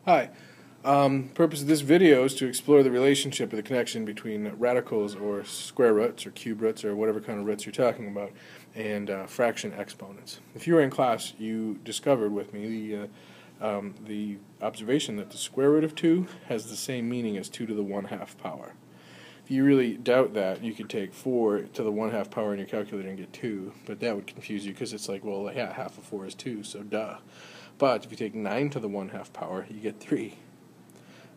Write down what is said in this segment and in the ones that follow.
Hi. Purpose of this video is to explore the relationship or the connection between radicals or square roots or cube roots or whatever kind of roots you're talking about and fraction exponents. If you were in class, you discovered with me the observation that the square root of 2 has the same meaning as 2 to the 1/2 power. If you really doubt that, you could take 4 to the 1/2 power in your calculator and get 2, but that would confuse you because it's like, well, yeah, half of 4 is 2, so duh. But if you take 9 to the 1/2 power, you get 3.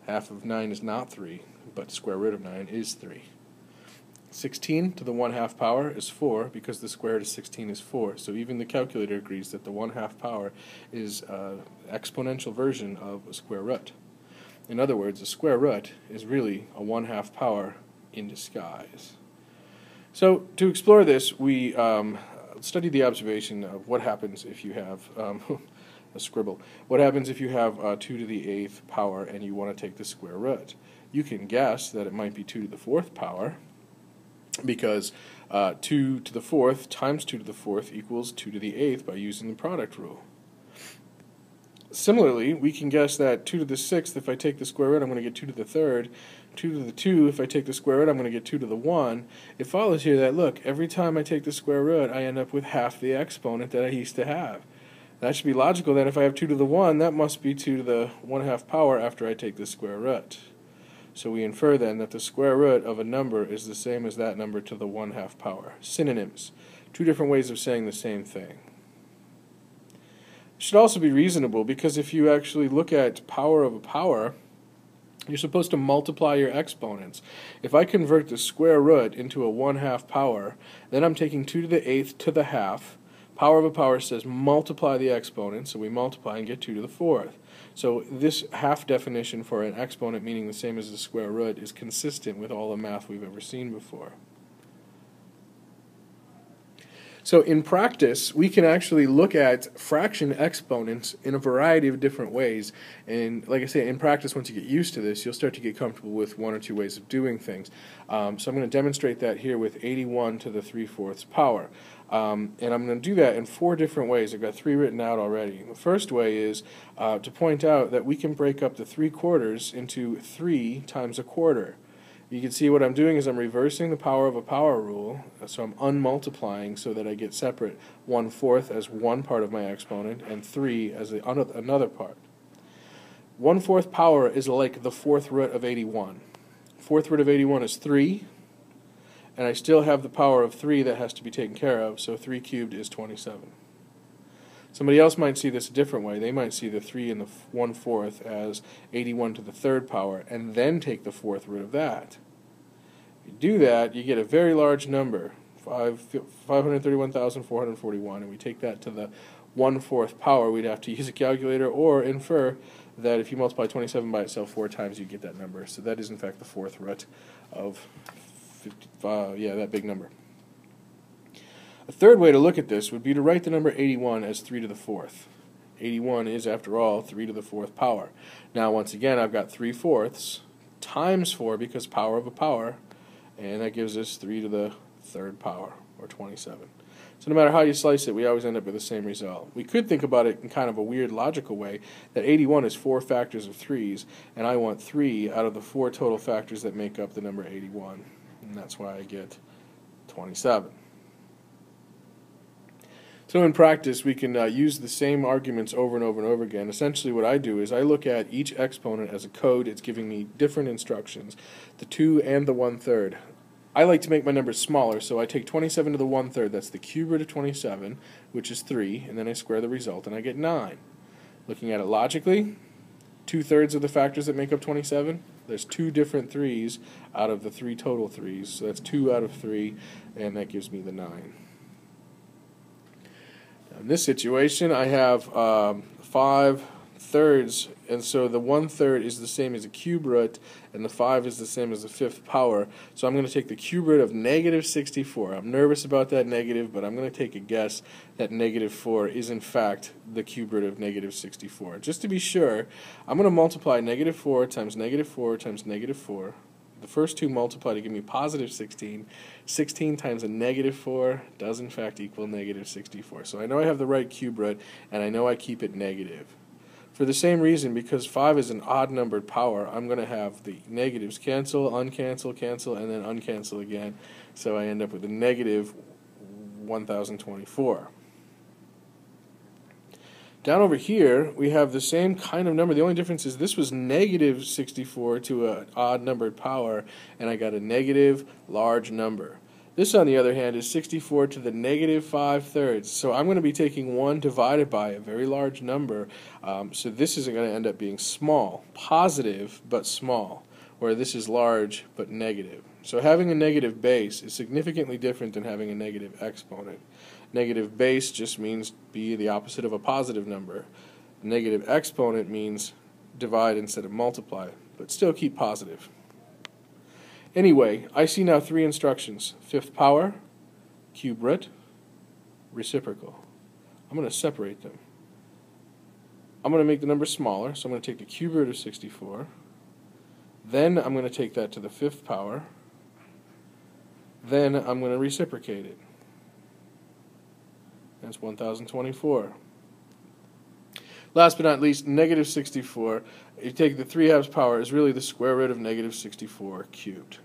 Half of 9 is not 3, but the square root of 9 is 3. 16 to the 1/2 power is 4 because the square root of 16 is 4. So even the calculator agrees that the 1/2 power is an exponential version of a square root. In other words, a square root is really a 1/2 power in disguise. So to explore this, we study the observation of what happens if you have a scribble. What happens if you have 2 to the 8th power and you want to take the square root? You can guess that it might be 2 to the 4th power because 2 to the 4th times 2 to the 4th equals 2 to the 8th by using the product rule. Similarly, we can guess that 2 to the 6th, if I take the square root, I'm going to get 2 to the 3rd. 2 to the 2, if I take the square root, I'm going to get 2 to the 1. It follows here that, look, every time I take the square root, I end up with half the exponent that I used to have. That should be logical then. If I have 2 to the 1, that must be 2 to the 1/2 power after I take the square root. So we infer then that the square root of a number is the same as that number to the 1/2 power. Synonyms. Two different ways of saying the same thing. It should also be reasonable because if you actually look at power of a power, you're supposed to multiply your exponents. If I convert the square root into a 1/2 power, then I'm taking 2 to the 8th to the half. Power of a power says multiply the exponent, so we multiply and get 2 to the 4th. So this half definition for an exponent meaning the same as the square root is consistent with all the math we've ever seen before. So in practice, we can actually look at fraction exponents in a variety of different ways. And like I say, in practice, once you get used to this, you'll start to get comfortable with one or two ways of doing things. So I'm going to demonstrate that here with 81 to the 3/4 power. And I'm going to do that in 4 different ways. I've got 3 written out already. The first way is to point out that we can break up the 3/4 into 3 times a quarter. You can see what I'm doing is I'm reversing the power of a power rule, so I'm unmultiplying so that I get separate 1/4 as one part of my exponent and 3 as another part. 1/4 power is like the 4th root of 81. 4th root of 81 is 3, and I still have the power of 3 that has to be taken care of, so 3 cubed is 27. Somebody else might see this a different way. They might see the 3 and the 1/4 as 81 to the 3rd power and then take the 4th root of that. If you do that, you get a very large number, 531,441, and we take that to the 1/4 power. We'd have to use a calculator or infer that if you multiply 27 by itself 4 times, you get that number. So that is, in fact, the 4th root of 55, that big number. A third way to look at this would be to write the number 81 as 3 to the 4th. 81 is, after all, 3 to the 4th power. Now, once again, I've got 3/4 times 4 because power of a power, and that gives us 3 to the 3rd power, or 27. So no matter how you slice it, we always end up with the same result. We could think about it in kind of a weird logical way, that 81 is 4 factors of 3's, and I want 3 out of the 4 total factors that make up the number 81. And that's why I get 27. So in practice, we can use the same arguments over and over and over again. Essentially what I do is I look at each exponent as a code. It's giving me different instructions, the 2 and the 1/3. I like to make my numbers smaller, so I take 27 to the 1/3. That's the cube root of 27, which is 3, and then I square the result, and I get 9. Looking at it logically, 2/3 of the factors that make up 27, there's 2 different 3's out of the 3 total 3's, so that's 2 out of 3, and that gives me the 9. In this situation, I have 5/3, and so the 1/3 is the same as a cube root, and the 5 is the same as the 5th power. So I'm going to take the cube root of negative 64. I'm nervous about that negative, but I'm going to take a guess that negative 4 is in fact the cube root of negative 64. Just to be sure, I'm going to multiply negative 4 times negative 4 times negative 4. The first two multiply to give me positive 16. 16 times a negative 4 does in fact equal negative 64. So I know I have the right cube root, and I know I keep it negative. For the same reason, because 5 is an odd-numbered power, I'm going to have the negatives cancel, uncancel, cancel, and then uncancel again. So I end up with a negative 1024. Down over here, we have the same kind of number. The only difference is this was negative 64 to an odd-numbered power, and I got a negative large number. This, on the other hand, is 64 to the negative 5/3. So I'm going to be taking 1 divided by a very large number. So this is going to end up being small, positive but small, where this is large but negative. So having a negative base is significantly different than having a negative exponent. Negative base just means be the opposite of a positive number. Negative exponent means divide instead of multiply, but still keep positive. Anyway, I see now 3 instructions: fifth power, cube root, reciprocal. I'm going to separate them. I'm going to make the number smaller, so I'm going to take the cube root of 64. Then I'm going to take that to the fifth power. Then I'm going to reciprocate it. That's 1024. Last but not least, negative 64. You take the 3/2 power is really the square root of negative 64 cubed.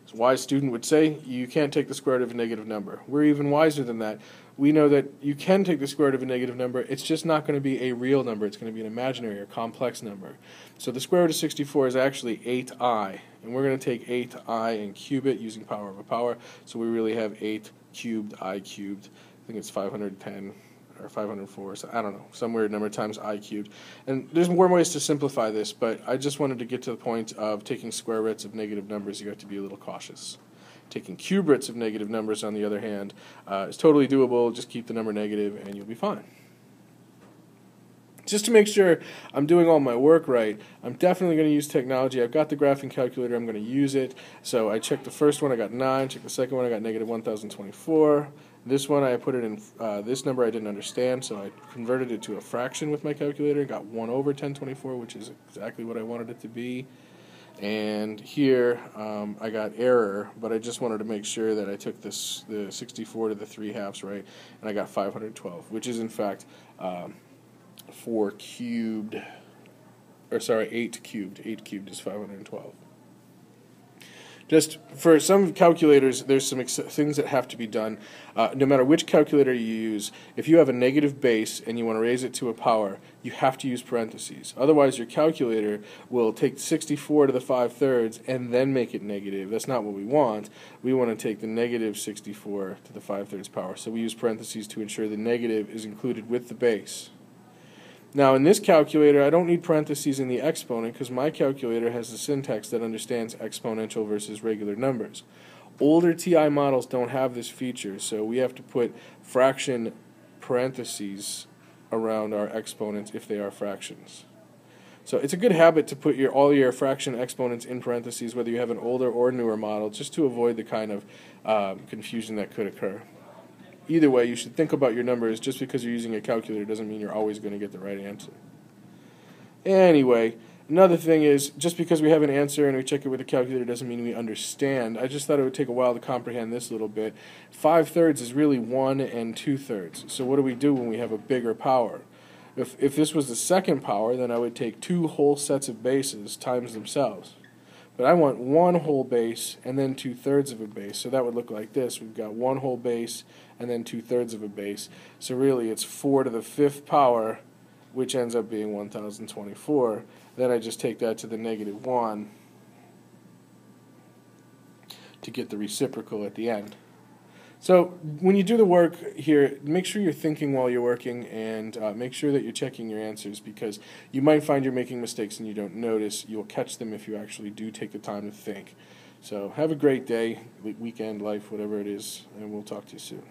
So a wise student would say you can't take the square root of a negative number. We're even wiser than that. We know that you can take the square root of a negative number. It's just not going to be a real number. It's going to be an imaginary or complex number. So the square root of 64 is actually 8i. And we're going to take 8i and cube it using power of a power. So we really have 8 cubed I cubed. I think it's 510 or 504, so I don't know, some weird number times I cubed. And there's more ways to simplify this, but I just wanted to get to the point of taking square roots of negative numbers. You have to be a little cautious. Taking cube roots of negative numbers, on the other hand, is totally doable. Just keep the number negative and you'll be fine. Just to make sure I'm doing all my work right, I'm definitely going to use technology. I've got the graphing calculator. I'm going to use it. So I checked the first one, I got 9. Checked the second one, I got negative 1024. This one, I put it in, this number I didn't understand, so I converted it to a fraction with my calculator. Got 1 over 1024, which is exactly what I wanted it to be. And here, I got error, but I just wanted to make sure that I took the 64 to the 3/2 right, and I got 512, which is in fact 4 cubed, or sorry, 8 cubed. 8 cubed is 512. Just for some calculators, there's some things that have to be done. No matter which calculator you use, if you have a negative base and you want to raise it to a power, you have to use parentheses. Otherwise, your calculator will take 64 to the 5/3 and then make it negative. That's not what we want. We want to take the negative 64 to the 5/3 power. So we use parentheses to ensure the negative is included with the base. Now, in this calculator, I don't need parentheses in the exponent because my calculator has a syntax that understands exponential versus regular numbers. Older TI models don't have this feature, so we have to put fraction parentheses around our exponents if they are fractions. So it's a good habit to put all your fraction exponents in parentheses, whether you have an older or newer model, just to avoid the kind of confusion that could occur. Either way, you should think about your numbers. Just because you're using a calculator doesn't mean you're always going to get the right answer. Anyway, another thing is, just because we have an answer and we check it with a calculator doesn't mean we understand. I just thought it would take a while to comprehend this a little bit. 5/3 is really 1 2/3. So what do we do when we have a bigger power? If this was the second power, then I would take 2 whole sets of bases times themselves. But I want 1 whole base and then 2/3 of a base. So that would look like this. We've got 1 whole base and then 2/3 of a base. So really it's 4 to the 5th power, which ends up being 1024. Then I just take that to the negative 1 to get the reciprocal at the end. So when you do the work here, make sure you're thinking while you're working, and make sure that you're checking your answers, because you might find you're making mistakes and you don't notice. You'll catch them if you actually do take the time to think. So have a great day, weekend, life, whatever it is, and we'll talk to you soon.